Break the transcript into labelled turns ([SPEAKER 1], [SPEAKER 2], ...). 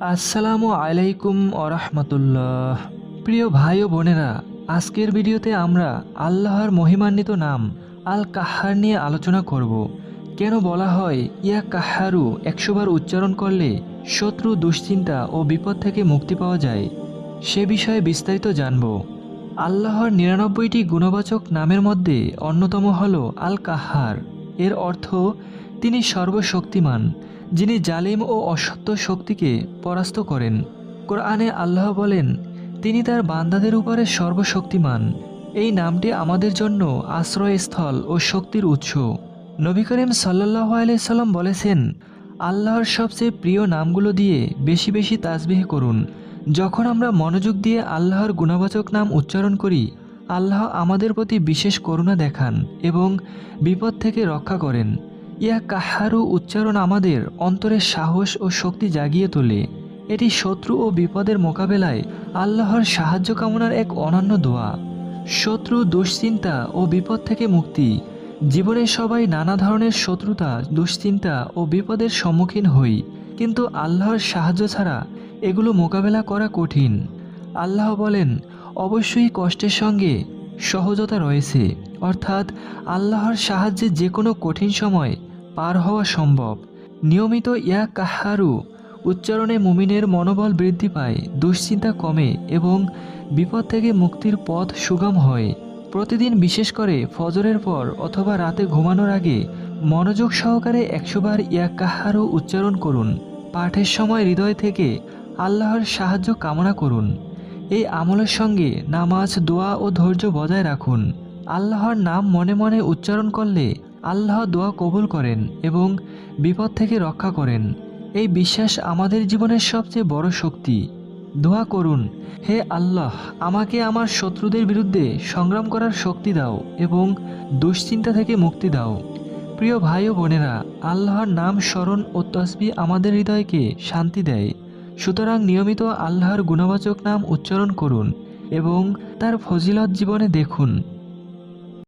[SPEAKER 1] আসসালামু আলাইকুম ওরহমতুল্লাহ। প্রিয় ভাই ও বোনেরা, আজকের ভিডিওতে আমরা আল্লাহর মহিমান্বিত নাম আল কাহ্হার নিয়ে আলোচনা করব। কেন বলা হয় ইয়া কাহ্হারু 100 বার উচ্চারণ করলে শত্রু, দুশ্চিন্তা ও বিপদ থেকে মুক্তি পাওয়া যায়, সে বিষয়ে বিস্তারিত জানব। আল্লাহর 99টি গুণবাচক নামের মধ্যে অন্যতম হল আল কাহ্হার। এর অর্থ তিনি সর্বশক্তিমান, যিনি জালিম ও অসত্য শক্তিকে পরাস্ত করেন। কোরআনে আল্লাহ বলেন, তিনি তার বান্দাদের উপরে সর্বশক্তিমান। এই নামটি আমাদের জন্য আশ্রয়স্থল ও শক্তির উৎস। নবী করিম সাল্লাল্লাহু আলাইহি সাল্লাম বলেছেন, আল্লাহর সবচেয়ে প্রিয় নামগুলো দিয়ে বেশি বেশি তাসবিহ করুন। যখন আমরা মনোযোগ দিয়ে আল্লাহর গুণবাচক নাম উচ্চারণ করি, আল্লাহ আমাদের প্রতি বিশেষ করুণা দেখান এবং বিপদ থেকে রক্ষা করেন। ইয়া কাহ্হারু উচ্চারণ আমাদের অন্তরের সাহস ও শক্তি জাগিয়ে তোলে। এটি শত্রু ও বিপদের মোকাবেলায় আল্লাহর সাহায্য কামনার এক অনন্য দোয়া। শত্রু, দুশ্চিন্তা ও বিপদ থেকে মুক্তি। জীবনে সবাই নানা ধরনের শত্রুতা, দুশ্চিন্তা ও বিপদের সম্মুখীন হই, কিন্তু আল্লাহর সাহায্য ছাড়া এগুলো মোকাবেলা করা কঠিন। আল্লাহ বলেন, অবশ্যই কষ্টের সঙ্গে সহজতা রয়েছে, অর্থাৎ আল্লাহর সাহায্যে যে কোনো কঠিন সময় পার হওয়া সম্ভব। নিয়মিত ইয়া কাহ্হারু উচ্চারণে মুমিনের মনোবল বৃদ্ধি পায়, দুশ্চিন্তা কমে এবং বিপদ থেকে মুক্তির পথ সুগম হয়। প্রতিদিন, বিশেষ করে ফজরের পর অথবা রাতে ঘুমানোর আগে মনোযোগ সহকারে 100 বার ইয়া কাহ্হারু উচ্চারণ করুন। পাঠের সময় হৃদয় থেকে আল্লাহর সাহায্য কামনা করুন। এই আমলের সঙ্গে নামাজ, দোয়া ও ধৈর্য বজায় রাখুন। আল্লাহর নাম মনে মনে উচ্চারণ করলে আল্লাহ দোয়া কবুল করেন এবং বিপদ থেকে রক্ষা করেন। এই বিশ্বাস আমাদের জীবনের সবচেয়ে বড় শক্তি। দোয়া করুন, হে আল্লাহ, আমাকে আমার শত্রুদের বিরুদ্ধে সংগ্রাম করার শক্তি দাও এবং দুশ্চিন্তা থেকে মুক্তি দাও। প্রিয় ভাই ও বোনেরা, আল্লাহর নাম স্মরণ ও তাসবিহ আমাদের হৃদয়কে শান্তি দেয়। সুতরাং নিয়মিত আল্লাহর গুণবাচক নাম উচ্চারণ করুন এবং তার ফজিলত জীবনে দেখুন।